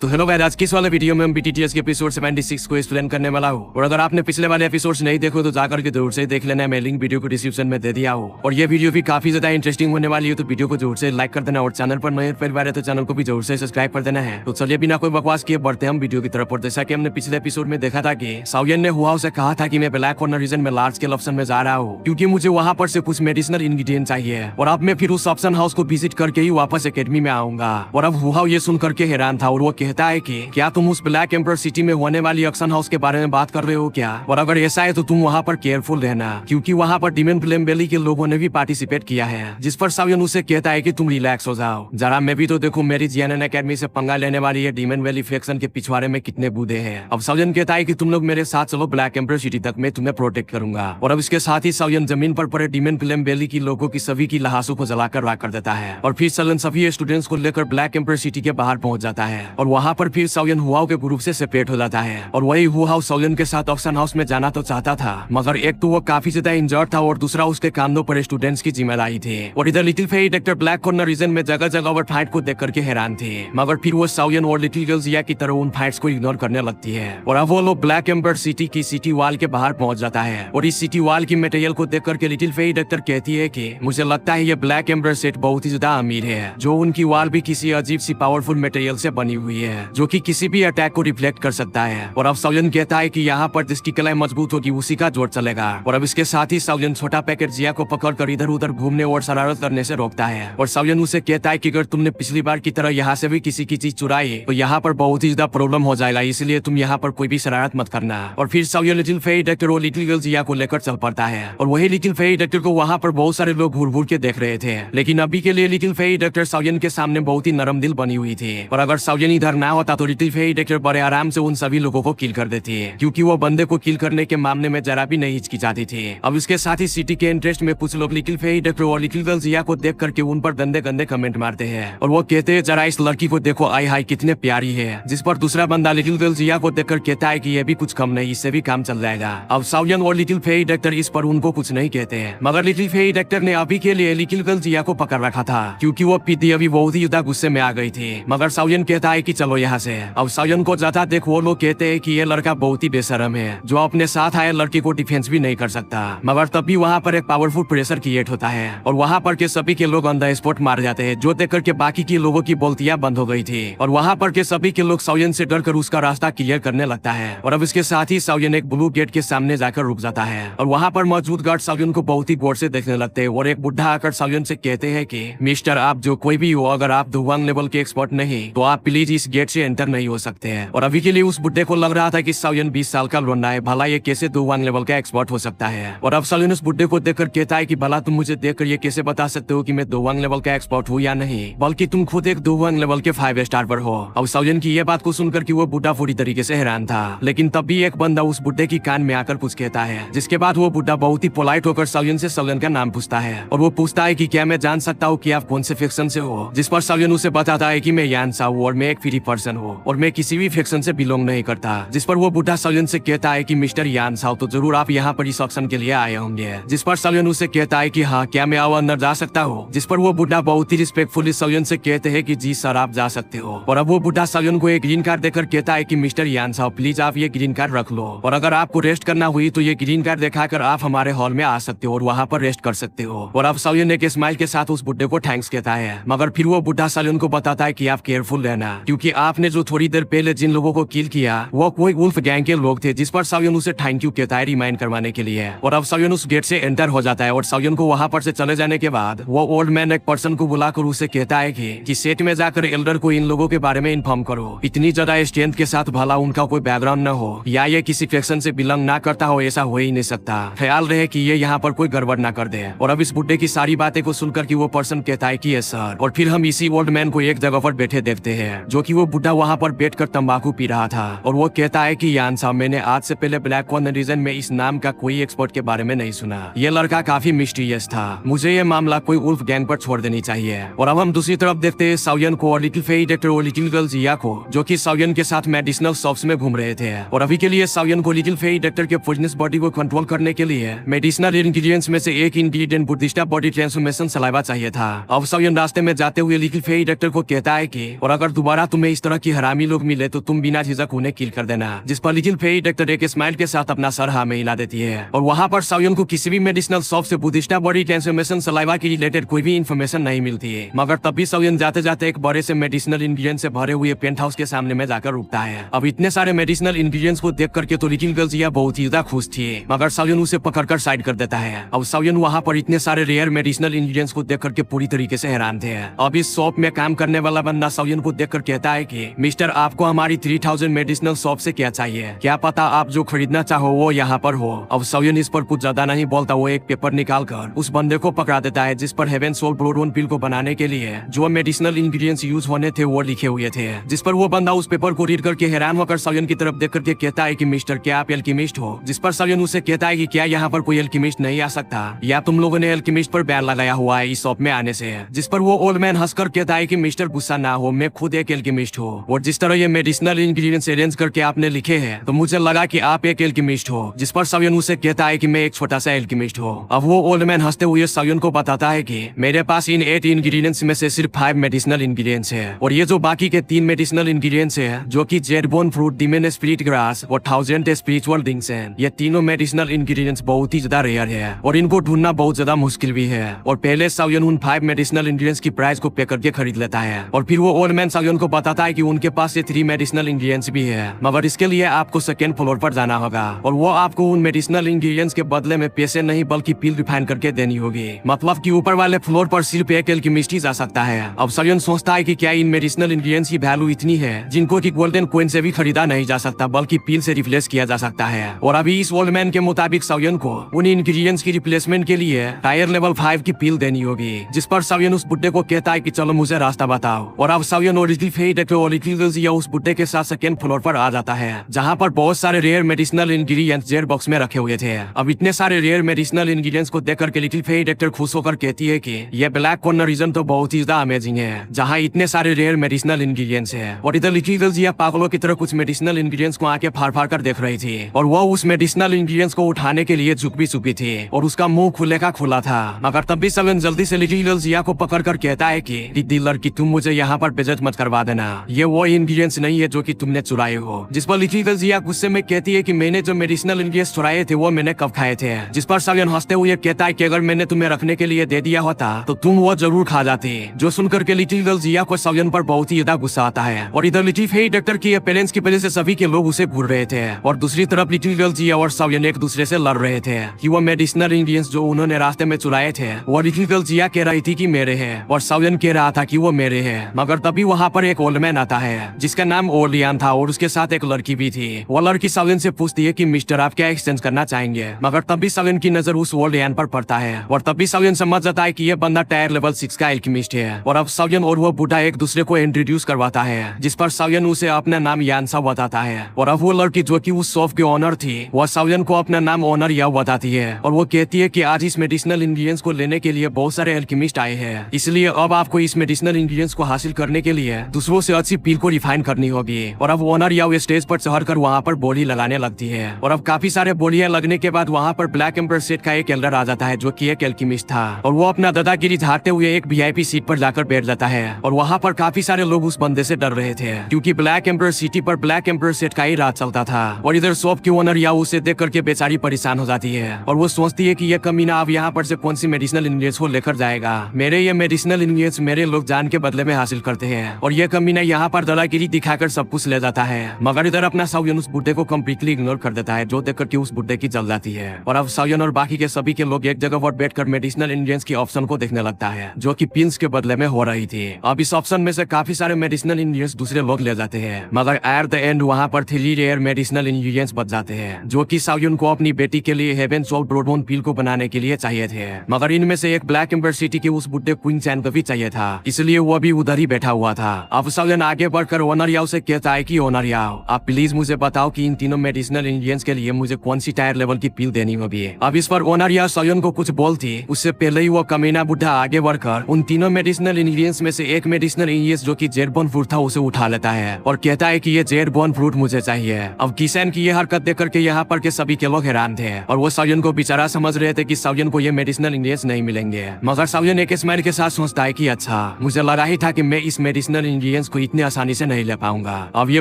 तो hello guys, आज किस वाले वीडियो में हम बीटीटीएस के एपिसोड 76 को एक्सप्लेन करने वाला हूँ। और अगर आपने पिछले वाले एपिसोड्स नहीं देखो तो जाकर के जरूर से देख लेना है। मैं लिंक वीडियो को डिस्क्रिप्शन में दे दिया हूँ। और ये वीडियो भी काफी ज्यादा इंटरेस्टिंग होने वाली है, तो वीडियो को जरूर से लाइक कर देना। और चैनल पर नए परिवार है तो चैनल को भी जरूर से सब्सक्राइब कर देना है। तो चलिए बिना कोई बकवास किए बढ़ते हम वीडियो की तरफ। और जैसा कि हमने पिछले एपिसोड में देखा था कि साउयन ने हुआओ से कहा था कि मैं ब्लैक कॉर्नर रीजन में लार्ज स्केल ऑप्शन में जा रहा हूँ, क्योंकि मुझे वहाँ पर से कुछ मेडिसिनल इंग्रेडिएंट चाहिए। और अब मैं फिर उस ऑप्शन हाउस को विजिट करके ही वापस एकेडमी में आऊंगा। और अब हुआओ ये सुन करके हैरान था और वो कहता है कि क्या तुम उस ब्लैक एम्पर सिटी में होने वाली ऑक्शन हाउस के बारे में बात कर रहे हो क्या? और अगर ऐसा है तो तुम वहाँ पर केयरफुल रहना, क्योंकि वहाँ पर डीमन फ्लेम वैली के लोगों ने भी पार्टिसिपेट किया है। जिस पर साउयन उसे कहता है कि तुम रिलैक्स हो जाओ, जरा मैं भी तो देखूं मेरी जीएनएन एकेडमी से पंगा लेने वाली है डीमन वैली फैक्शन के पिछवाड़े में कितने बूढ़े हैं। अब साउयन कहता है कि तुम लोग मेरे साथ चलो ब्लैक एम्पर सिटी तक, मैं तुम्हें प्रोटेक्ट करूंगा। और अब इसके साथ ही साउयन जमीन पर पड़े डीमन फ्लेम वैली की लोगों की सभी की लहासों को जलाकर राख कर देता है। और फिर साउयन सभी स्टूडेंट्स को लेकर ब्लैक एम्पर सिटी के बाहर पहुंच जाता है। और वहाँ पर फिर साउयन हुआओ के ग्रुप से सेपरेट हो जाता है। और वही हुआओ साउयन के साथ ऑक्शन हाउस में जाना तो चाहता था, मगर एक तो वो काफी ज्यादा इंजर्ड था और दूसरा उसके कांधों पर स्टूडेंट्स की जिम्मेदारी थी। और इधर little Fei doctor black corner region में जगह जगह और फाइट को देख करके हैरान थे, मगर फिर वो साउयन और लिटिल गर्ल जिया की तरह उन फाइट्स को इग्नोर करने लगती है। और अब वो लोग ब्लैक एम्बर सिटी की सिटी वॉल के बाहर पहुंच जाता है। और इस सिटी वॉल की मटेरियल को देख करके लिटिल फेई डॉक्टर कहती है कि मुझे लगता है ये ब्लैक एम्बर सेट बहुत ही ज्यादा अमीर है, जो उनकी वॉल भी किसी अजीब सी पावरफुल मटेरियल से बनी हुई है, जो कि किसी भी अटैक को रिफ्लेक्ट कर सकता है। और अब साउयन कहता है कि यहाँ पर जिसकी कलाई मजबूत होगी उसी का जोर चलेगा। और अब इसके साथ ही साउयन छोटा पैकेट जिया को पकड़कर इधर उधर घूमने और शरारत करने से रोकता है। और साउयन उसे कहता है कि अगर तुमने पिछली बार की तरह यहाँ से भी किसी की चीज चुराई तो यहाँ पर बहुत ही ज्यादा प्रॉब्लम हो जाएगा, इसलिए तुम यहाँ पर कोई भी शरारत मत करना। और फिर साउयन लिटिल फेई डॉक्टर और लिटिल गर्ल जिया को लेकर चल पड़ता है। और वही लिटिल फेई डॉक्टर को वहाँ पर बहुत सारे लोग घूर घूर के देख रहे थे, लेकिन अभी के लिए लिटिल फेई डॉक्टर साउयन के सामने बहुत ही नरम दिल बनी हुई थी। और अगर साउयन इधर ना होता तो लिटिल फेई डॉक्टर बड़े आराम से उन सभी लोगों को किल कर देती है, क्योंकि वो बंदे को किल करने के मामले में जरा भी नहीं हिचकिचाती थी। अब इसके साथ ही सिटी के इंटरेस्ट में कुछ लोग लिटिल फेई डॉक्टर और लिटिल गर्ल जिया को देख करके उन पर गंदे गंदे कमेंट मारते हैं। और वो कहते हैं जरा इस लड़की को देखो, आई हाई कितने प्यारी है। जिस पर दूसरा बंदा लिटिल गर्ल जिया को देखकर कहता है कि ये भी कुछ कम नहीं, इससे भी काम चल जाएगा। अब साउयन और लिटिल फेई डॉक्टर इस पर उनको कुछ नहीं कहते हैं, मगर लिटिल फेई डॉक्टर ने अभी के लिए लिटिल गर्ल जिया को पकड़ रखा था, क्योंकि वो पीती अभी बहुत ही ज्यादा गुस्से में आ गई थी। मगर साउयन कहता है कि चलो यहाँ से। अब साउयन को जाता देख वो लोग कहते हैं कि ये लड़का बहुत ही बेशरम है, जो अपने साथ आए लड़की को डिफेंस भी नहीं कर सकता। मगर तभी वहाँ पर एक पावरफुल प्रेशर क्रिएट होता है और वहाँ पर के सभी के लोग ऑन द स्पॉट मार जाते हैं, जो देख करके बाकी के लोगों की बोलतियां बंद हो गई थी। और वहाँ पर के सभी के लोग साउयन से डरकर उसका रास्ता क्लियर करने लगता है। और अब इसके साथ ही साउयन एक ब्लू गेट के सामने जाकर रुक जाता है। और वहाँ पर मौजूद गार्ड साउयन को बहुत ही गौर से देखने लगते हैं। और एक बुढ़ा आकर साउयन से कहते हैं कि मिस्टर, आप जो कोई भी हो, अगर आप दुवांग लेवल के एक्सपर्ट नहीं तो आप प्लीज इस गेट से एंटर नहीं हो सकते हैं। और अभी के लिए उस बुढ़े को लग रहा था कि साउयन 20 साल का लौंडा है, भला ये कैसे दुवांग लेवल का एक्सपर्ट हो सकता है। और अब साउयन उस बुढ़े को देखकर कहता है कि भला तुम मुझे देखकर ये कैसे बता सकते हो कि मैं दुवांग लेवल का एक्सपर्ट हूँ या नहीं, बल्कि तुम खुद एक दुवांग लेवल के 5 स्टार पर हो। अब साउयन की ये बात को सुनकर कि वो बुढ़ा पूरी तरीके से हैरान था, लेकिन तब भी एक बंदा उस बुढ़े की कान में आकर कुछ कहता है, जिसके बाद वो बुढ़ा बहुत ही पोलाइट होकर साउयन से साउयन का नाम पूछता है। और वो पूछता है कि क्या मैं जान सकता हूँ कि आप कौन से फैक्शन से हो? जिस पर साउयन उसे बताता है कि मैं यान सा हूँ और मैं एक फ्री पर्सन हूँ और मैं किसी भी फैक्शन से बिलोंग नहीं करता। जिस पर वो बुढ़ा साउयन से कहता है कि मिस्टर यान साओ, तो जरूर आप यहाँ पर इस ऑक्शन के लिए आए होंगे। जिस पर साउयन उसे कहता है कि हाँ, क्या मैं आओ अंदर जा सकता हूँ? जिस पर वो बुढ़ा बहुत ही रिस्पेक्टफुली साउयन से कहते हैं कि जी सर, आप जा सकते हो। और अब वो बुढ़ा साउयन को एक ग्रीन कार्ड देकर कहता है कि मिस्टर यान साओ, प्लीज आप ये ग्रीन कार्ड रख लो, और अगर आपको रेस्ट करना हुई तो ये ग्रीन कार्ड दिखाकर आप हमारे हॉल में आ सकते हो और वहाँ पर रेस्ट कर सकते हो। और अब साउयन एक स्माइल के साथ उस बुढ़े को थैंक्स कहता है, मगर फिर वो बुढ़ा साउयन को बताता है कि आप केयरफुल रहना, क्योंकि आपने जो थोड़ी देर पहले जिन लोगों को किल किया वो कोई वुल्फ गैंग के लोग थे। जिस पर साउयन उसे थैंक यू कहता है रिमाइंड करवाने के लिए। और अब साउयन उस गेट से एंटर हो जाता है। और साउयन को वहाँ पर से चले जाने के बाद वो ओल्ड मैन एक पर्सन को बुलाकर उसे कहता है कि सेट में जाकर एल्डर को इन लोगों के बारे में इन्फॉर्म करो, इतनी ज्यादा स्ट्रेंथ के साथ भला उनका कोई बैकग्राउंड न हो या ये किसी फैक्शन से बिलोंग ना करता हो, ऐसा हो ही नहीं सकता। ख्याल रहे कि ये यहाँ पर कोई गड़बड़ ना कर दे। और अब इस बुढ़े की सारी बातें को सुनकर कि वो पर्सन कहता है कि यस सर। और फिर हम इसी ओल्ड मैन को एक जगह पर बैठे देखते हैं, जो कि वो बुढ़ा वहाँ पर बैठकर तंबाकू पी रहा था। और वो कहता है कि यान साहब, मैंने आज से पहले ब्लैक कॉर्नर रीजन में इस नाम का कोई एक्सपर्ट के बारे में नहीं सुना। ये लड़का काफी मिस्टीरियस था, मुझे ये मामला कोई वुल्फ गैंग पर छोड़ देनी चाहिए। और अब हम दूसरी तरफ देखते हैं साउयन को और लिटिल फेई डॉक्टर और लिटिल गर्ल जिया को, जो कि साउयन के साथ मेडिसिनल शॉप्स में घूम रहे थे। और अभी के लिए साउयन को लिटिल फेई डॉक्टर के पोइजनस बॉडी को कंट्रोल करने के लिए मेडिसिनल इंग्रेडिएंट्स में से एक इंग्रेडिएंट बुद्धिस्टा बॉडी ट्रांसफॉर्मेशन सलाइवा चाहिए था। अब साउयन रास्ते में जाते हुए लिटिल फेई डॉक्टर को कहता है कि और अगर दोबारा तुम्हें इस तरह की हरामी लोग मिले तो तुम बिना झिझक उन्हें किल कर देना। जिस पर लिटिल फेई डॉक्टर एक स्माइल के साथ अपना सर हाँ में हिला देती है और वहाँ पर सायोन को किसी भी मेडिसिनल शॉप से बुद्धिस्टा बॉडी ट्रांसफॉर्मेशन सलाइवा की रिलेटेड कोई भी इंफॉर्मेशन नहीं मिलती है। मगर तब भी सायोन जाते जाते एक बड़े से मेडिसिनल इंग्रेडिएंट से भरे हुए पेंट हाउस के सामने में जाकर रुकता है। अब इतने सारे मेडिसिनल इंग्रेडिएंट्स को देख करके तो लिटिल गर्ल जिया बहुत ही ज्यादा खुश थी, मगर सायोन उसे पकड़कर साइड कर देता है। अब सायोन वहाँ पर इतने सारे रेयर मेडिसिनल इंग्रेडिएंट्स को देख करके पूरी तरीके से हैरान थे। अब इस शॉप में काम करने वाला बंदा सायोन को देखकर कहता है कि मिस्टर आपको हमारी 3000 मेडिसिनल शॉप से क्या चाहिए, क्या पता आप जो खरीदना चाहो वो यहाँ पर हो। अब सायोन इस पर कुछ ज्यादा नहीं बोलता, वो एक पेपर निकाल कर उस बंदे को पकड़ा देता है जिस पर हेवन सोल ब्रोडोन पिल को बनाने के लिए जो मेडिसिनल इंग्रेडिएंट्स यूज होने थे वो लिखे हुए थे। जिस पर वो बंदा उस पेपर को रीड करके हैरान होकर सायोन की तरफ देख करके कहता है कि मिस्टर क्या आप एल्केमिस्ट हो। जिस पर सायोन उसे कहता है कि क्या यहाँ पर कोई एल्केमिस्ट नहीं आ सकता, या तुम लोगों ने एल्केमिस्ट पर बैन लगाया हुआ है इस शॉप में आने से। जिस पर वो ओल्ड मैन हंसकर कहता है कि मिस्टर गुस्सा ना हो, मैं खुद एक एल्केमिस्ट हूँ और जिस तरह ये मेडिसिनल इंग्रेडिएंट्स अरेंज करके आपने लिखे हैं तो मुझे लगा कि आप एक एल्केमिस्ट हो। जिस पर सायोन उसे कहता है कि मैं एक छोटा सा एल्केमिस्ट हूँ। अब वो ओल्ड मैन हंसते हुए सायोन को बताता है कि मेरे पास इन 8 इंग्रेडिएंट्स में से सिर्फ 5 मेडिसिनल इंग्रेडिएंट्स है और ये जो बाकी के 3 मेडिसिनल इंग्रेडिएंट्स है जो कि जेडबोन फ्रूट, डिमन स्पिरिट ग्रास और 1000 स्पिरिचुअल थिंग्स हैं, ये तीनों मेडिसिनल इंग्रेडिएंट्स बहुत ही ज्यादा रेयर है और इनको ढूंढना बहुत ज्यादा मुश्किल भी है। और पहले सायोन उन 5 मेडिसिनल इंग्रेडिएंट्स की प्राइस को पे करके खरीद लेता है और फिर वो ओल्ड मैन सायोन को बताता है कि उनके पास ये 3 मेडिसिनल इंग्रेडिएंट्स भी है, मगर इसके लिए आपको सेकेंड फ्लोर पर जाना होगा और वो आपको उन मेडिसिनल इंग्रेडिएंट्स के बदले में पैसे नहीं बल्कि पिल रिफाइन करके देनी होगी। मतलब कि ऊपर वाले फ्लोर पर सिर्फ एक एल्केमिस्ट ही जा सकता है। अब सायोन सोचता है कि क्या इन मेडिसिनल इंग्रेडिएंट्स की वैल्यू इतनी है जिनको कि गोल्डन कॉइन से भी खरीदा नहीं जा सकता बल्कि पिल से रिप्लेस किया जा सकता है। और अभी इस ओल्ड मैन के मुताबिक सायोन को उन इंग्रेडिएंट्स की रिप्लेसमेंट के लिए टायर लेवल 5 की पिल देनी होगी। जिस पर सायोन उस बुड्ढे को कहता है कि चलो मुझे रास्ता बताओ और अब सायोन और लिटिल फेई डॉक्टर उस बुड्ढे के साथ सेकेंड फ्लोर पर आ जाता है जहाँ पर बहुत सारे rare medicinal ingredients jade box में रखे हुए थे। अब इतने सारे रेयर मेडिसिनल इंग्रेडिएंट्स को देख करके लिटिल फेई डॉक्टर खुश होकर कहती है कि ये ब्लैक कॉर्नर रीजन तो बहुत ही ज्यादा अमेजिंग है जहाँ इतने सारे रेयर मेडिसिनल इंग्रेडिएंट्स है। और इधर लिटिल जिया पागलों की तरह कुछ मेडिसिनल इंग्रेडिएंट्स को आके फाड़ फाड़ कर देख रही थी और वो उस मेडिसिनल इंग्रेडिएंट्स को उठाने के लिए झुक भी चुकी थी और उसका मुंह खुले का खुला था। मगर तब भी सायोन जल्दी से लिटिल जिया को पकड़ कर कहता है कि डीलर की तुम मुझे यहाँ पर बेइज्जत मत करवा देना, ये वो इंग्रेडिएंट्स नहीं है जो कि तुमने चुराए हो। जिस पर लिटिल जिया गुस्से में कहती है कि मैंने जो मेडिसिनल इंग्रेडिएंट्स चुराए थे वो मैंने कब खाए थे। जिस पर सायोन हंसते हुए कहता है कि अगर मैंने तुम्हें रखने के लिए दे दिया होता तो तुम वो जरूर खा जाते। जो सुनकर के लिटिल जिया को सायोन पर बहुत ही ज्यादा गुस्सा आता है और इधर लिटिल फेई डॉक्टर की पेरेंट्स की वजह से सभी के लोग उसे घूर रहे थे और दूसरी तरफ लिटिल जिया और सायोन एक दूसरे से लड़ रहे थे कि वो मेडिसिनल इंग्रेडिएंट्स जो उन्होंने रास्ते में चुराए थे वो लिटिल जिया कह रही थी कि मेरे हैं और सायोन कह रहा था कि वो मेरे हैं। मगर तभी वहाँ पर एक ओल्ड मैन आता है जिसका नाम ओलियान था और उसके साथ एक लड़की भी थी। वो लड़की सायोन से पूछती है कि मिस्टर आप क्या एक्सचेंज करना चाहेंगे, मगर तभी सायोन की नजर उस ओलियान पर पड़ता है और तभी सायोन समझ जाता है कि ये बंदा टायर लेवल 6 का एल्केमिस्ट है। और अब सायोन और वो बूढ़ा एक दूसरे को इंट्रोड्यूस करवाता है जिस पर सायोन उसे अपना नाम यानसा बताता है और अब वो लड़की जो कि उस शॉप की ओनर थी वो सायोन को अपना नाम ओनर या बताती है और वो कहती है कि आज इस मेडिसिनल इंग्रेडिएंट्स को लेने के लिए बहुत सारे एल्केमिस्ट आए हैं, इसलिए अब आपको इस मेडिसिनल इंग्रेडिएंट्स को हासिल करने के लिए दूसरों से अच्छी पिल को रिफाइन करनी होगी। और अब ओनर या स्टेज पर चढ़कर वहाँ पर बोली लगाने लगती है और अब काफी सारे बोलियां लगने के बाद वहाँ पर ब्लैक एम्पर सेट का एक एल्डर आ जाता है जो कि एक एल्केमिस्ट था और वो अपना दादागिरी झाड़ते हुए एक वीआईपी सीट पर जाकर बैठ जाता है और वहाँ पर काफी सारे लोग उस बंदे से डर रहे थे क्योंकि ब्लैक एम्पर सिटी पर ब्लैक एम्पर सेट का ही राज चलता था। और इधर शॉप की ओनर या उसे देख करके बेचारी परेशान हो जाती है और वो सोचती है कि ये कमीना अब यहाँ पर से कौन सी मेडिसिनल इंग्रेडिएंट्स को लेकर जाएगा। मेरे ये मेडिसिनल इंग्रेडिएंट्स मेरे लोग जान के बदले में हासिल करते हैं और ये कमीना यहाँ पर दादागिरी दिखाकर सब कुछ ले जाता है। मगर इधर अपना सायोन उस बुड्ढे को कम्प्लीटली इग्नोर कर देता है जो देख करके उस बुड्ढे की जल जाती है। और अब सायोन और बाकी के सभी के लोग एक जगह पर बैठकर मेडिसिनल इंग्रेडिएंट्स की ऑप्शन को देखने लगता है जो कि पिल्स के बदले में हो रही थी। अब इस ऑप्शन में से काफी सारे मेडिसिनल इंग्रेडिएंट्स दूसरे लोग ले जाते हैं मगर एट द एंड वहाँ पर 3 रेयर मेडिसिनल इंग्रेडिएंट्स बच जाते हैं जो कि सायोन को अपनी बेटी के लिए हेवन सोल ब्रोडबोन पिल को बनाने के लिए चाहिए थे। मगर इनमें से एक ब्लैक एम्बर सिटी के उस बुड्ढे क्वीन चैन को भी चाहिए था, इसलिए वो भी उधर ही बैठा हुआ था। अब सायोन आगे बढ़कर ओनर याओ से कहता है कि ओनर याओ आप प्लीज मुझे बताओ कि इन तीनों मेडिसिनल इंग्रेडिएंट्स के लिए मुझे कौन सी टायर लेवल की पिल देनी होगी। अब इस पर ओनर याओ सायोन को कुछ बोलती उससे पहले ही वो कमीना बुड्ढा आगे बढ़कर उन तीनों मेडिसिनल इंग्रेडिएंट्स में से एक मेडिसिनल इंग्रेडिएंट्स जो कि जेडबोन फ्रूट था उसे उठा लेता है और कहता है कि ये जेडबोन फ्रूट मुझे चाहिए। अब किसान की ये हरकत देख करके यहाँ पर के सभी के लोग हैरान थे और वो सायोन को बेचारा समझ रहे थे कि सायोन को ये मेडिसिनल इंग्रेडिएंट्स नहीं मिलेंगे। मगर सायोन एक स्माइल के साथ सोचता है कि अच्छा मुझे लगा ही था कि मैं इस मेडिसिनल इंग्रेडिएंट्स को इतने आसानी से नहीं ले पाऊंगा। अब ये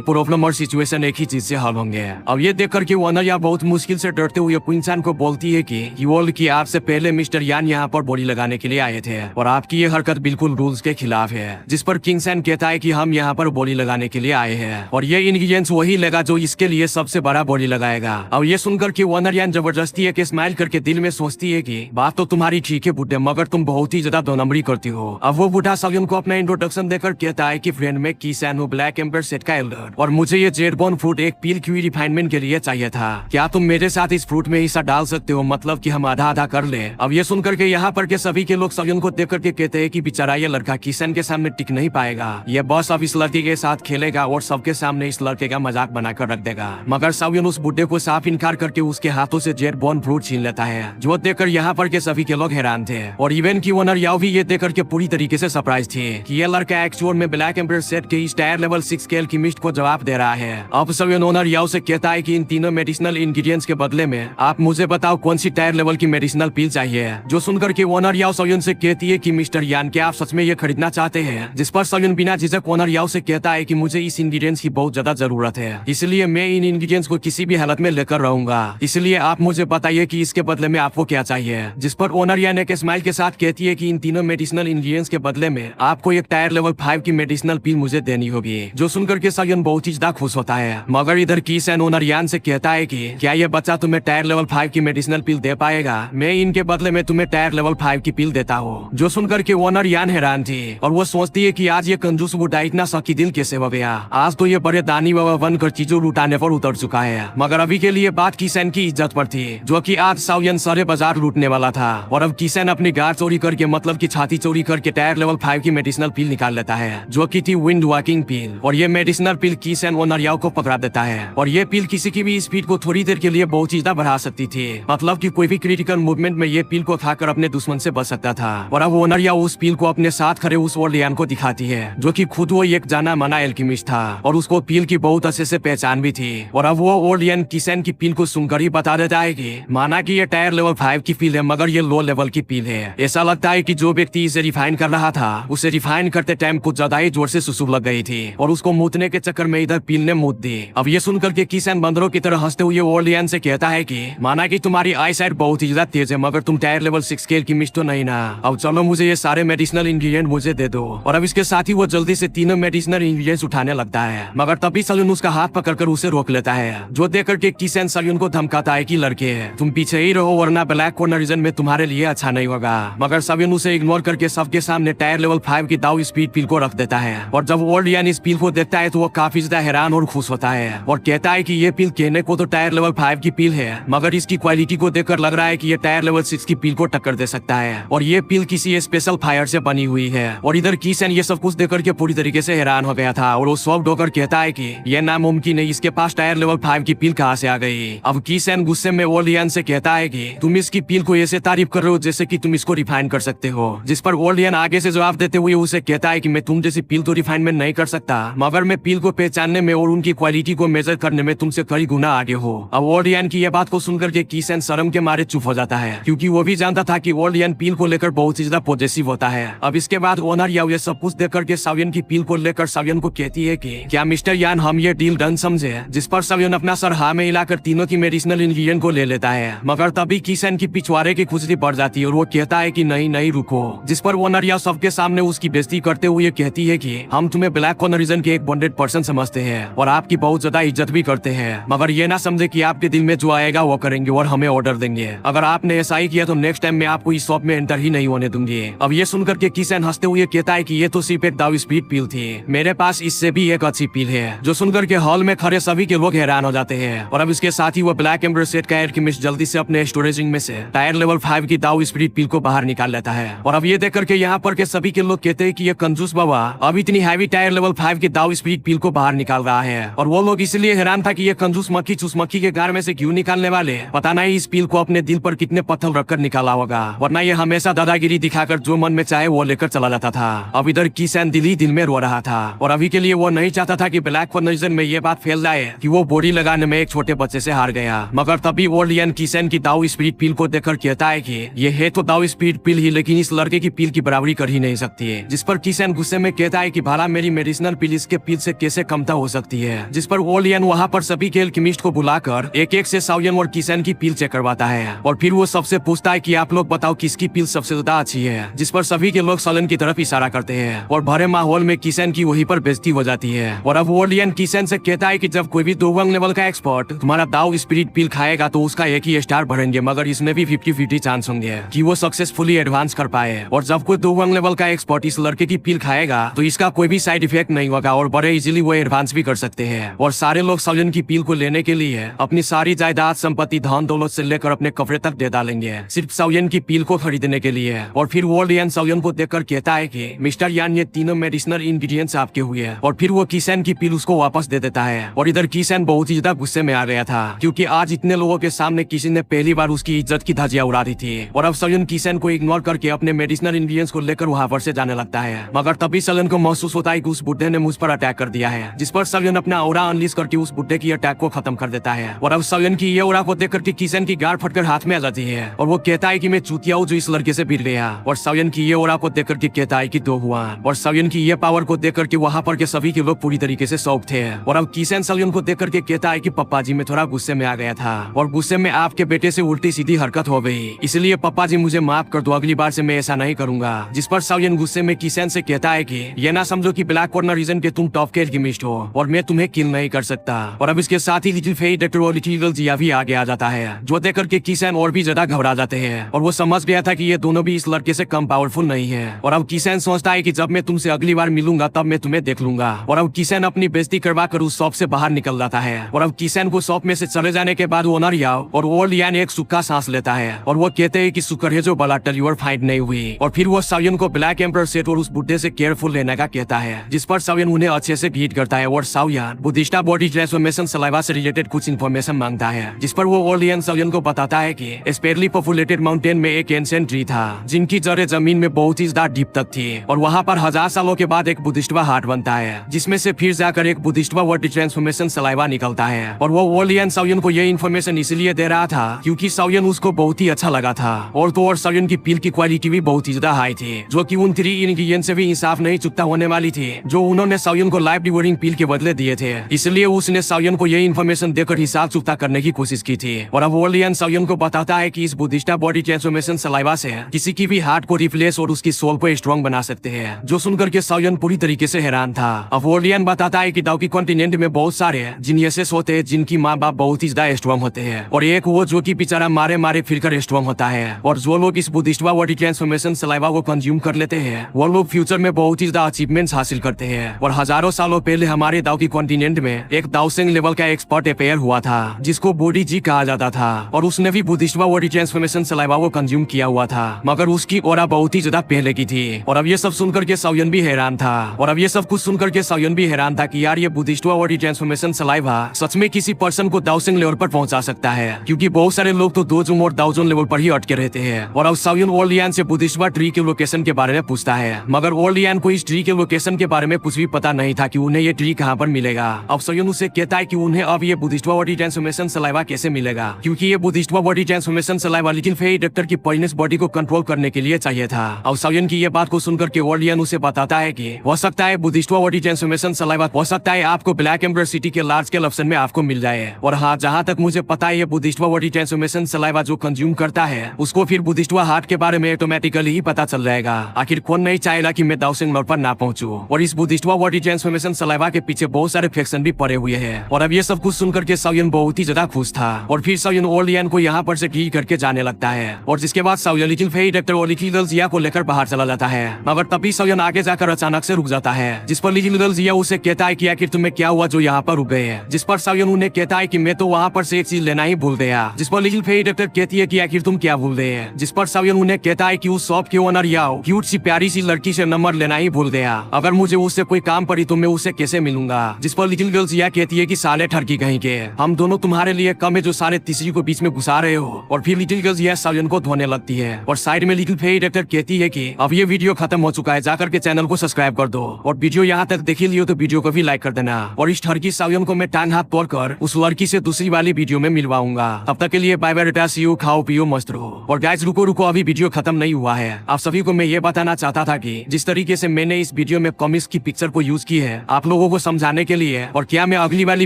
प्रॉब्लम और सिचुएशन एक ही चीज से हल होंगे। अब ये देख करके ओनर यहाँ बहुत मुश्किल से डरते हुए क्विंसन को बोलती है कि आपसे पहले मिस्टर यान यहाँ पर बोली लगाने के लिए आए थे और आपकी ये हरकत बिल्कुल रूल्स के खिलाफ है। जिस पर किंगसन कहता है कि हम यहाँ पर बोली लगाने के लिए आए हैं और ये इंग्रेडिएंट्स वही लगा जो इसके लिए सबसे बड़ा बोली लगाएगा। अब ये सुनकर के ओनर यान जबरदस्ती एक स्माइल करके दिल में सोचती है कि बात तो तुम्हारी ठीक है बुड्ढे, मगर तुम बहुत ही ज्यादा दो नंबरी करती हो। अब वो बुढ़ा सगुन को अपना इंट्रोडक्शन देकर कहता है कि फ्रेंड में किसान हूँ, ब्लैक एम्बर सेट का एल्डर, और मुझे ये जेडबोन फ्रूट एक पील क्यू रिफाइनमेंट के लिए चाहिए था। क्या तुम मेरे साथ इस फ्रूट में हिस्सा डाल सकते हो, मतलब कि हम आधा आधा कर ले। अब ये सुनकर के यहाँ पर के सभी के लोग सगुन को देख करके कहते हैं कि बेचारा ये लड़का किसान के सामने टिक नहीं पाएगा, ये बस अब इस लड़के के साथ खेलेगा और सबके सामने इस लड़के का मजाक बनाकर रख देगा। मगर सगुन उस बुड्ढे को साफ इनकार करके उसके हाथों से जेडबोन फ्रूट छीन लेता है, जो देखकर यहाँ पर के सभी के लोग हैरान थे और इवन की ओनर याओ भी ये देखकर के पूरी तरीके से सरप्राइज थे कि ये लड़का एक्चुअल में ब्लैक एम्बर सेट के इस टायर लेवल 6 के एल्केमिस्ट को जवाब दे रहा है। अब सगुन ओनर याओ से कहता है कि इन तीनों मेडिसिनल इंग्रेडिएंट्स के बदले में आप मुझे बताओ कौन सी टायर लेवल की मेडिसिनल पील चाहिए। जो सुनकर के ओनर याओ सगुन से कहती है कि मिस्टर यान क्या आप सच में ये खरीदना चाहते हैं। जिस पर सगुन बिना झिझक ओनर याओ से कहता है कि मुझे इस इंग्रेडिएंट्स की बहुत ज्यादा जरूरत है, इसलिए मैं इन इंग्रेडिएंट्स को किसी भी हालत में लेकर रहूंगा, इसलिए आप मुझे बताइए कि इसके बदले में आपको क्या चाहिए। जिस पर ओनर यान एक स्माइल के साथ कहती है कि इन तीनों मेडिसिनल इंग्रेडिएंट्स के बदले में आपको एक टायर लेवल 5 की मेडिसिनल पील मुझे देनी होगी। जो सुनकर के सगुन बहुत ही ज्यादा खुश होता है, मगर इधर किसान ओनर यान से कहता है कि क्या ये बच्चा तुम्हें टायर लेवल 5 की मेडिसिनल पील दे पाएगा, मैं इनके बदले में तुम्हें टायर लेवल 5 की पील देता हूँ। जो सुनकर के ओनर यान हैरान थी और वो सोचती है कि आज ये कंजूस बुढ़ा इतना सकी दिल कैसे हो गया, आज तो ये बड़े दानी बाबा बनकर चीजों लुटाने पर उतर चुका है। मगर अभी के लिए बात किसान की इज्जत पर थी, जो कि आज सगुन सारे बाजार लूटने वाला था और अब किसान अपनी गार चोरी करके मतलब की छाती चोरी करके टायर लेवल 5 की मेडिसिनल पील निकाल लेता है, जो की थी विंड वॉकिंग पील। और ये मेडिसिनल पील किसान ओनर याओ को पकड़ा देता है और ये पील किसी की भी स्पीड को थोड़ी देर के लिए बहुत ज्यादा बढ़ा सकती थी, मतलब कि कोई भी क्रिटिकल मूवमेंट में ये पील को खाकर अपने दुश्मन से बच सकता था। और अब ओनर याओ उस पील को अपने साथ खड़े उस ओल्ड यान को दिखाती है, जो कि खुद वो एक जाना माना एल्केमिस्ट था और उसको पील की बहुत अच्छे से पहचान भी थी। और अब वो ओल्ड यान किसान की पील को सुनकर ही बता देता है कि माना कि ये टायर लेवल 5 की पील है, मगर ये लो लेवल की पील है। ऐसा लगता है कि जो व्यक्ति इसे रिफाइन कर रहा था उसे रिफाइन करते टाइम कुछ ज्यादा ही जोर से सुसुब लग गई थी और उसको मूतने के चक्कर में इधर पील ने मूत दी। अब ये सुनकर के किसान बंदरों की तरह हंसते हुए ओल्ड यान से कहता है कि माना कि तुम्हारी आई साइट बहुत ही ज्यादा तेज है, मगर तुम टायर लेवल 6 के एल्केमिस्ट तो नहीं ना। अब चलो मुझे ये सारे मेडिसिनल इंग्रेडिएंट मुझे दे दो। और अब इसके साथ ही वो जल्दी से तीनों मेडिसिनल इंग्रेडिएंट्स उठाने लगता है, मगर तभी सगुन उसका हाथ पकड़कर उसे रोक लेता है, जो देखकर के किसान सगुन को धमकाता है कि लड़के तुम पीछे ही रहो वरना ब्लैक कॉर्नर रीजन में तुम्हारे लिए अच्छा नहीं होगा। मगर सगुन उसे इग्नोर करके सबके सामने टायर लेवल 5 की दाव स्पीड पील को रख देता है। और जब ओल्ड यान इस पील को देखता है तो वो काफी ज्यादा हैरान और खुश होता है और कहता है कि ये पील कहने को तो टायर लेवल 5 की पील है, मगर इसकी क्वालिटी को देखकर लग रहा है कि ये टायर लेवल 6 की पील को टक्कर दे सकता है और ये पील किसी स्पेशल फायर से बनी हुई है। और इधर किसान ये सब कुछ देखकर के पूरी तरीके से हैरान हो गया था और वो शॉक्ड होकर कहता है कि ये नामुमकिन है, इसके पास टायर लेवल 5 की पील कहाँ से आ गई। अब किसान गुस्से में ओल्ड यान से कहता है कि तुम इसकी पील को ऐसे तारीफ कर रहे हो जैसे कि तुम इसको रिफाइन कर सकते हो। जिस पर ओल्ड यान आगे से जवाब देते हुए उसे कहता है कि मैं तुम जैसी पील तो रिफाइनमेंट नहीं कर सकता, मगर मैं पील को पहचानने में और उनकी क्वालिटी को मेजर करने में तुमसे कई गुना आगे हो। अब ओल्ड यान की यह बात को सुनकर के किसान शर्म के मारे चुप हो जाता है, क्योंकि वो भी जानता था कि ओल्ड यान पील को लेकर बहुत ही ज्यादा पॉजिटिव होता है। अब इसके बाद ओनर याओ ये सब कुछ देख करके सगुन की पील को लेकर सगुन को कहती है कि क्या मिस्टर यान हम ये डील डन समझे। जिस पर सगुन अपना सर हाँ में हिलाकर तीनों की मेडिसिनल इंग्रेडिएंट को ले लेता है, मगर तभी किसान की पिछवाड़े की खुजली बढ़ जाती है और वो कहता है कि नहीं नहीं रुको। जिस पर ओनर याओ सबके सामने उसकी बेइज्जती करते हुए कहती है कि हम तुम्हें ब्लैक कॉर्नर रीजन के एक 100% समझते हैं और आपकी बहुत ज्यादा इज्जत भी करते हैं, मगर ये ना समझे कि आपके दिल में जो आएगा वो करेंगे और हमें ऑर्डर देंगे। अगर आपने ऐसा ही किया तो नेक्स्ट टाइम मैं आपको इस शॉप में एंटर ही नहीं होने दूंगी। अब ये सुनकर के किसान हंसते हुए कहता है कि ये तो सिर्फ एक दाव स्पीड पील थी, मेरे पास इससे भी एक अच्छी पील है। जो सुनकर के हॉल में खड़े सभी के लोग हैरान हो जाते हैं और अब इसके साथ ही वो ब्लैक एम्बर सेट का एल्केमिस्ट जल्दी से अपने स्टोरेजिंग में से टायर लेवल 5 की दाव स्पीड पील को बाहर निकाल लेता है। और अब ये देख करके यहाँ पर के सभी के लोग कहते हैं कि ये कंजूस बाबा अब इतनी हैवी टायर लेवल 5 की दाव स्पीड पील को बाहर निकाल रहा है। और वो लोग इसलिए हैरान था कि ये कंजूस मक्खी चूस मक्खी के गार में से क्यों निकालने वाले, पता नहीं इस पील को अपने दिल पर कितने पत्थर रखकर निकाला होगा, वरना ये हमेशा दादागिरी दिखाकर जो मन में चाहे वो लेकर चला जाता था। अब इधर किसान दिल ही दिल में रो रहा था और अभी के लिए वो नहीं चाहता था कि ब्लैक कॉर्नर में ये बात फैल जाए कि वो बॉडी लगाने में एक छोटे बच्चे से हार गया। मगर तभी ओल्ड यान किसान की दाव स्पीड पील को देखकर कहता है कि ये है तो दाव स्पीड पील ही, लेकिन इस लड़के की पील की बराबरी कर ही नहीं सकती है। जिस पर किसान गुस्से में कहता है कि भला साला मेरी मेडिसिनल पिल इसके पिल से कैसे कमता हो सकती है। जिस पर ओलियन वहाँ पर सभी के एल्केमिस्ट को बुलाकर एक एक से साउयन और किसन की पिल चेक करवाता है और फिर वो सबसे पूछता है कि आप लोग बताओ किसकी पिल सबसे ज्यादा अच्छी है। जिस पर सभी के लोग सालन की तरफ इशारा करते हैं और भरे माहौल में किसन की वहीं पर बेइज्जती हो जाती है। और अब ओलियन किसन से कहता है कि जब कोई भी 2 लेवल का एक्सपर्ट तुम्हारा दाव स्पिरिट पिल खाएगा तो उसका एक ही स्टार बढ़ेंगे, मगर इसमें भी 50-50 चांस होंगे कि वो सक्सेसफुली एडवांस कर पाए। और जब कोई 2 लेवल का एक्सपर्ट इस लड़के की पिल खाएगा तो इसका कोई भी साइड इफेक्ट नहीं होगा और बड़े इजीली वो एडवांस भी कर सकते हैं। और सारे लोग साउयन की पिल को लेने के लिए अपनी सारी जायदाद, संपत्ति, धन दौलत से लेकर अपने कपड़े तक दे डालेंगे सिर्फ साउयन की पिल को खरीदने के लिए। और फिर ओलियन साउयन को देखकर कहता है कि मिस्टर यान ये तीनों मेडिसिनल इंग्रेडिएंट्स आपके हुए हैं। और फिर वो किसन की पिल उसको वापस दे देता है। और इधर किसन बहुत ही ज्यादा गुस्से में आ गया था क्योंकि आज इतने लोगों के सामने किसी ने पहली बार उसकी इज्जत की धज्जियां उड़ा दी थी। और अब साउयन किसन को इग्नोर करके अपने मेडिसिनल इंग्रेडिएंट्स को लेकर वहां पर से जाने लगता है। मगर तभी साउयन को महसूस होता है कि उस बुड्ढे ने मुझ पर अटैक कर दिया है। जिस पर साउयन अपना ऑरा अनलीज करके उस बुड्ढे की अटैक को खत्म कर देता है। और अब साउयन की ये ऑरा को देखकर कि किसन की गाड़ फटकर हाथ में आ जाती है और वो कहता है कि मैं चूतिया हूँ जो इस लड़के से भिड़ गया। और साउयन की ये ऑरा को देखकर कि कहता है कि दो हुआ। और साउयन की ये पावर को देखकर कि वहाँ पर के सभी के लोग पूरी तरीके से शौक थे। और अब किसन साउयन को देखकर के कहता है कि पप्पा जी मैं थोड़ा गुस्से में आ गया था और गुस्से में आपके बेटे से उल्टी सीधी हरकत हो गई, इसलिए पप्पा जी मुझे माफ कर दो, अगली बार से मैं ऐसा नहीं करूंगा। जिस पर साउयन गुस्से में किसन से कहता है कि ये ना समझो कि ब्लैक कॉर्नर रीजन के तुम टॉप के एल्केमिस्ट हो और मैं तुम्हें किल नहीं कर सकता। और अब इसके साथ ही लिटिल फेई डॉक्टर और लिटिल जिया भी आगे आ जाता है जो देखकर के किसन और भी ज्यादा घबरा जाते हैं। और वो समझ गया था कि ये दोनों भी इस लड़के से कम पावरफुल नहीं है। और अब किसन सोचता है कि जब मैं तुमसे अगली बार मिलूंगा तब मैं तुम्हें देख लूंगा। और अब किसन अपनी बेइज्जती करवा कर उस शॉप से बाहर निकल जाता है। और अब किसन को शॉप में से चले जाने के बाद ओनर याओ और ओलियन एक सूखा सांस लेता है और वो कहते हैं कि शुक्र है जो बला टेल्यूर फाइट नहीं हुई। और फिर वो साउयन को ब्लैक एम्पर सेट और उस बुड्ढे से केयरफुल लेने का कहता है। जिस पर साउयन उन्हें अच्छे से ग्रीट करता है और साउयन बुद्धिस्टा बॉडी ट्रांसफॉर्मेशन सलाइवा से रिलेटेड कुछ इन्फॉर्मेशन मांगता है। जिस पर वो ओलियन साउयन को बताता है कि स्पेरली पॉपुलेटेड माउंटेन में एक एंशिएंट ट्री था जिनकी जड़ें जमीन में बहुत ही ज्यादा डीप तक थी। और वहाँ पर 1000 सालों के बाद एक बुद्धिस्टवा हार्ट बनता है जिसमें से फिर जाकर एक बुद्धिस्टवा बॉडी ट्रांसफॉर्मेशन सलाइवा निकलता है। और वो ओलियन साउयन को ये इन्फॉर्मेशन इसलिए दे रहा था क्योंकि साउयन उसको बहुत ही अच्छा लगा था। और तो और साउयन की पिल की क्वालिटी भी बहुत ही ज्यादा हाई थी जो कि उन 3 इंग्रेडिएंट से भी इंसाफ नहीं चुकता होने वाली थी जो उन्होंने साउयन को लाइफ डिवोरिंग पिल के बदले दिए थे। इसलिए उसने साउयन को ये इन्फॉर्मेशन देकर हिसाब चुकता करने की कोशिश की थी। और अब ओलियन साउयन को बताता है कि इस बुद्धिस्टा बॉडी ट्रांसफॉर्मेशन सलाइवा से किसी की भी हार्ट को रिप्लेस और उसकी सोल को स्ट्रॉन्ग बना सकते हैं, जो सुनकर के साउयन पूरी तरीके से हैरान था। अब ओलियन बताता है कि दाउकी कॉन्टिनेंट में बहुत सारे जीनियसेस होते हैं जिनकी माँ बाप बहुत ही ज्यादा स्ट्रॉन्ग होते हैं और एक वो जो कि बेचारा मारे मारे फिरकर स्ट्रॉन्ग होता है। और जो लोग इस बुद्धिस्टा बॉडी ट्रांसफॉर्मेशन सलाइवा को कंज्यूम कर लेते हैं वो लोग फ्यूचर में बहुत ही ज्यादा अचीवमेंट्स हासिल करते हैं। और हजारों सालों पहले हमारे दाउकी कॉन्टिनेंट में एक दाउसेंग लेवल का एक्सपर्ट अपेयर हुआ था जिसको बॉडी जी कहा जाता था और उसने भी बुद्धिस्टा बॉडी ट्रांसफॉर्मेशन सलाइवा को कंज्यूम किया हुआ था, मगर उसकी ऑरा बहुत ही ज्यादा पहले की थी। और अब ये सब सुनकर के साउयन भी हैरान था। और अब ये सब कुछ सुनकर के साउयन भी हैरान था कि यार ये बुद्धिस्टा बॉडी ट्रांसफॉर्मेशन सलाइवा सच में किसी पर्सन को दाउसेंग लेवल पर पहुंचा सकता है, क्योंकि बहुत सारे लोग तो दोजुम और दाउजोन लेवल पर ही अटके रहते हैं। और अब साउयन ओलियन से बुद्धिस्टा ट्री के लोकेशन के बारे में पूछता है, मगर ओलियन को इस ट्री के लोकेशन के बारे में कुछ भी पता नहीं था कि उन्हें ये ट्री कहाँ पर मिलेगा। अब साउयन उसे कहता है कि उन्हें अब ये बुद्धिस्टा बॉडी ट्रांसफॉर्मेशन सलाइवा कैसे मिलेगा, क्योंकि ये बुद्धिस्टा body transformation saliva little Fei doctor की पॉइजनस बॉडी को कंट्रोल करने के लिए चाहिए था। अब साउयन की ये बात को सुनकर के ओलियन उसे बताता है कि हो सकता है बुद्धिस्टा बॉडी ट्रांसफॉर्मेशन सलाइवा हो सकता है आपको ब्लैक एम्बर सिटी के लार्ज स्केल ऑप्शन में आपको मिल जाए। और हाँ, जहाँ तक मुझे पता है ये बुद्धिस्टा बॉडी ट्रांसफॉर्मेशन सलाइवा जो कंज्यूम करता है उसको फिर बुद्धिस्टा हार्ट के बारे में ऑटोमेटिकली ही पता चल जाएगा। आखिर कौन नहीं चाहेगा कि मैं दाउसेंग लॉर्ड पर ना पहुंचूं। और इस बुद्धिस्टा बॉडी ट्रांसफॉर्मेशन सलाइवा के पीछे बहुत सारे फैक्शन भी पड़े हुए हैं। और अब ये सब कुछ सुनकर के साउयन बहुत ही ज्यादा खुश था और फिर साउयन ओलियन को यहाँ पर से ढील करके जाने लगता है। और जिसके बाद साउयन लिटिल फेई डॉक्टर और लिटिल जिया को लेकर बाहर चला जाता है, मगर तभी साउयन आगे जाकर अचानक से रुक जाता है। जिस पर लिटिल जिया उसे कहता है कि आखिर तुम्हें क्या हुआ जो यहाँ पर रुक गए। जिस पर साउयन उन्हें कहता है कि मैं तो वहाँ पर से एक चीज लेना ही भूल गया। जिस पर लिटिल फेई डॉक्टर कहती है कि आखिर तुम क्या भूल गए। जिस पर साउयन उन्हें कहता है कि उस शॉप के ओनर याओ क्यूट सी प्यारी सी लड़की से नंबर लेना ही भूल गया, अगर मुझे उससे कोई काम पड़ी तो मैं उससे कैसे मिलूंगा। जिस पर लिटिल गर्ल जिया कहती है कि साले ठरकी कहीं के, हम दोनों तुम्हारे लिए कम है जो सारे तीसरी को बीच में घुसा रहे हो। और फिर लिटिल गर्ल जिया साउयन को धोने लगती है और साइड में लिटिल फेई डॉक्टर कहती है कि अब ये वीडियो खत्म हो चुका है, जाकर के चैनल को सब्सक्राइब कर दो और वीडियो यहाँ तक देखी लियो तो वीडियो को भी लाइक कर देना। और इस ठरकी साउयन को मैं टांग हाथ तोड़कर उस लड़की से दूसरी वाली वीडियो में मिलवाऊंगा। तब तक के लिए bye bye tata, see you, खाओ पियो मस्त रहो। और गाइस रुको रुको, अभी वीडियो खत्म नहीं हुआ है। आप सभी को मैं ये बताना चाहता था कि जिस तरीके से मैंने इस वीडियो में में कॉमिक्स की पिक्चर को यूज की है आप लोगों को समझाने के लिए, और क्या मैं अगली वाली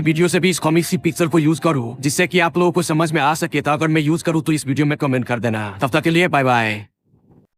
वीडियो से भी इस कॉमिक्स की पिक्चर को यूज करूँ जिससे कि आप लोगों को समझ में आ सके। तो अगर मैं यूज करूँ तो इस वीडियो में कमेंट कर देना। तब तक के लिए बाय बाय।